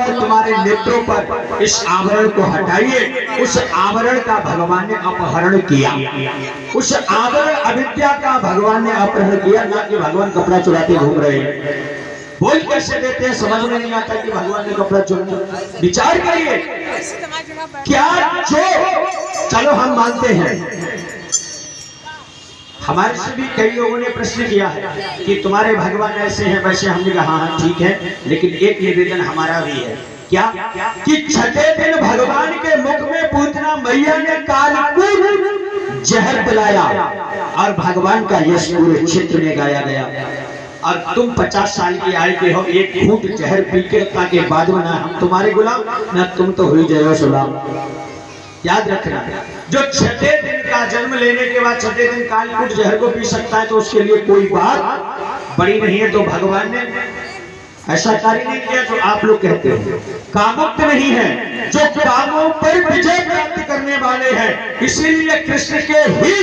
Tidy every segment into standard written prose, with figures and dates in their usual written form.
कहूंगा तुम्हारे नेत्रों पर इस आवरण को हटाइए। उस आवरण का भगवान ने अपहरण किया, उस आवरण अविद्या का भगवान ने अपहरण किया, ना कि भगवान कपड़ा चुराते घूम रहे हैं। बोल कैसे देते हैं समझ में नहीं आता कि भगवान ने कपड़ा चुरा। विचार करिए क्या जो, चलो हम मानते हैं, हमारे से भी कई लोगों ने प्रश्न किया है कि तुम्हारे भगवान ऐसे हैं वैसे। हमने कहा हाँ ठीक है, लेकिन एक निवेदन हमारा भी है। क्या कि छठे दिन भगवान के मुख में पूतना मैया ने कालकूट जहर पिलाया और भगवान का यश पूरे क्षेत्र में गाया गया। और तुम 50 साल की आयु के हो, एक घूंट जहर पी के बाद में ना हम तुम्हारे गुलाम ना तुम तो हुई जय गुलाम। याद रखना, जो छठे दिन का जन्म लेने के बाद छठे दिन कालकूट जहर को पी सकता है तो उसके लिए कोई बात बड़ी नहीं है। तो भगवान ने ऐसा कार्य नहीं किया जो आप लोग कहते हैं। कामुक्त नहीं है, जो कामों पर विजय प्राप्त करने वाले हैं। इसीलिए कृष्ण के ही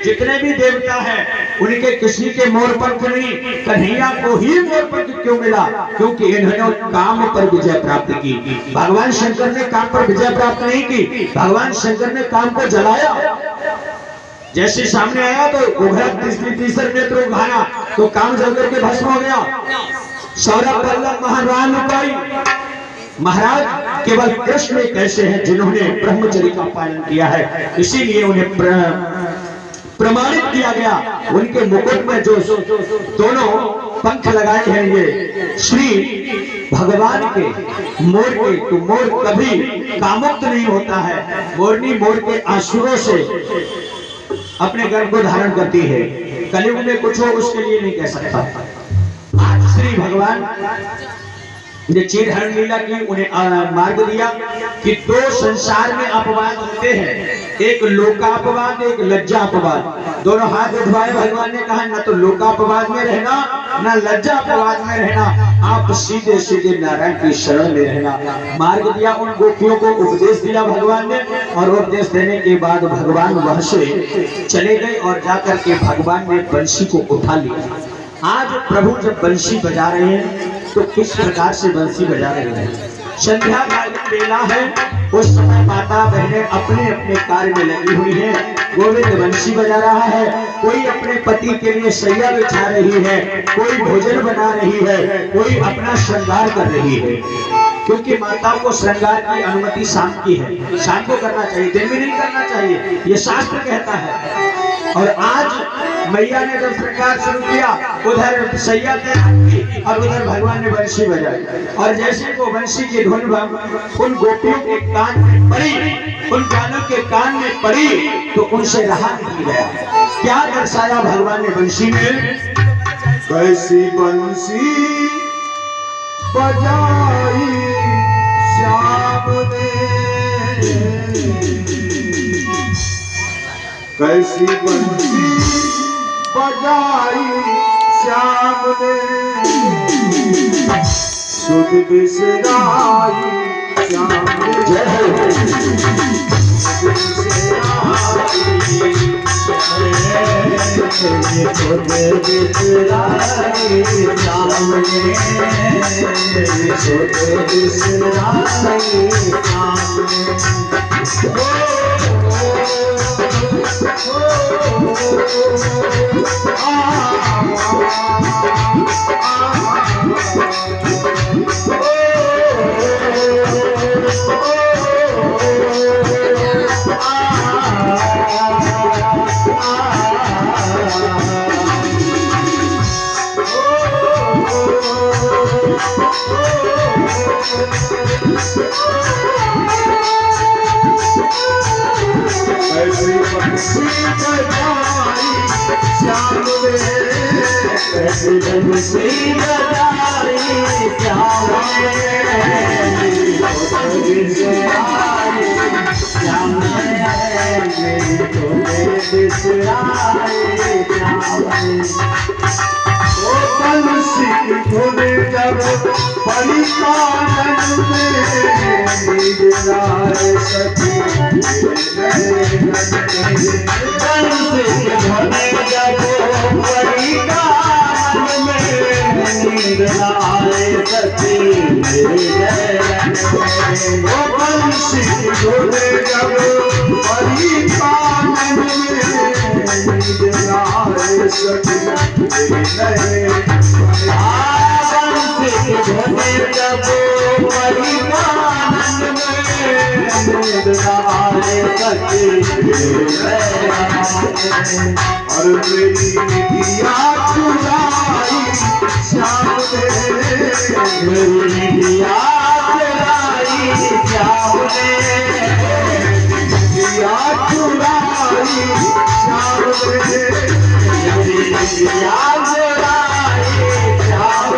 जितने भी देवता हैं उनके किसी के मोर पंख नहीं, कन्हैया को ही मोर पंख क्यों मिला? क्योंकि इन्होंने काम पर विजय प्राप्त की। भगवान शंकर ने काम पर विजय प्राप्त नहीं की, भगवान शंकर ने काम को जलाया। जैसे सामने आया तो उघरा तीसरे नेत्र उघारा तो काम जल करके भस्म हो गया। सौरभ वल्लभ महाराज लुकाई। महाराज केवल कृष्ण एक ऐसे हैं जिन्होंने ब्रह्मचर्य का पालन किया है, इसीलिए उन्हें प्रमाणित किया गया। उनके मुकुट में जो दोनों पंख लगाए हैं ये श्री भगवान के मोर के, तो मोर कभी कामुक्त नहीं होता है। मोरनी मोर के आंसुओं से अपने गर्भ को धारण करती है। कलयुग में कुछ हो उसके लिए नहीं कह सकता। आज श्री भगवान ने चीरहरण लीला की, उन्हें मार्ग दिया कि दो संसार में अपवाद होते हैं, एक लोकापवाद एक लज्जापवाद। दोनों हाथ उठवाए, भगवान ने कहा न तो लोकापवाद में रहना न लज्जापवाद में रहना, आप सीधे सीधे नारायण की शरण में रहना। मार्ग दिया, उन गोपियों को उपदेश दिया भगवान ने, और उपदेश देने के बाद भगवान वहां से चले गए और जाकर के भगवान ने बंशी को उठा लिया। आज प्रभु जब बंशी बजा रहे हैं तो किस प्रकार से बंशी बजा रहे हैं? संध्या कालीन बेला है, उस समय माता बहनें अपने अपने कार्य में लगी हुई हैं। गोविंद बंशी बजा रहा है, कोई अपने पति के लिए सैया बिछा रही है, कोई भोजन बना रही है, कोई अपना श्रृंगार कर रही है। क्योंकि माताओं को श्रृंगार की अनुमति शाम की है, शाम को करना चाहिए, दिन में नहीं करना चाहिए, ये शास्त्र कहता है। और आज मैया ने जब श्रृंगार शुरू किया, उधर सैया ने और उधर भगवान ने बंशी बजाई। और जैसे वो बंशी की धुन उन गोपियों के कान में पड़ी, उन गानों के कान में पड़ी, तो उनसे रहा नहीं गया। क्या दर्शाया भगवान ने बंशी में? कैसी बंसी बजाई श्याम ने, कैसी बंसी बजाई श्याम ने, सुध बिसराई श्याम ने। सुध बिसराई श्याम ने, सुध बिसराई श्याम ने। ऐसी बंसी बजाई श्याम ने, ऐसी बंसी बजाई श्याम ने, श्याम ने बिसराए श्याम ने। ओ बंसी की धुन जब पड़ी कानन में, बिसराए सखी बंसी की धुन जब पड़ी कानन में, बिसराए सखी वो बंसी ढोले जब परी कानन में नींद ना आए सखी नहीं बंसी ढोले जब परी कानन में नींद ना आए सखी और मेरी दिया चुराई श्याम ने मेरी दिया चुराई श्याम ने दिया चुराई श्याम ने मेरी दिया चुराई श्याम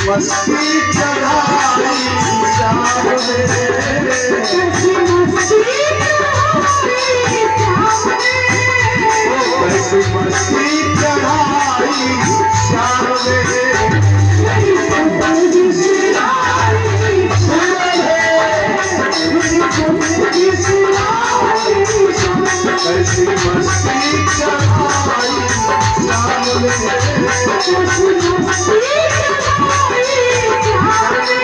मस्ती चढ़ाई शाम कैसी मस्ती चढ़ाई शाम मस्ती मस्ती चढ़ाई चावल रे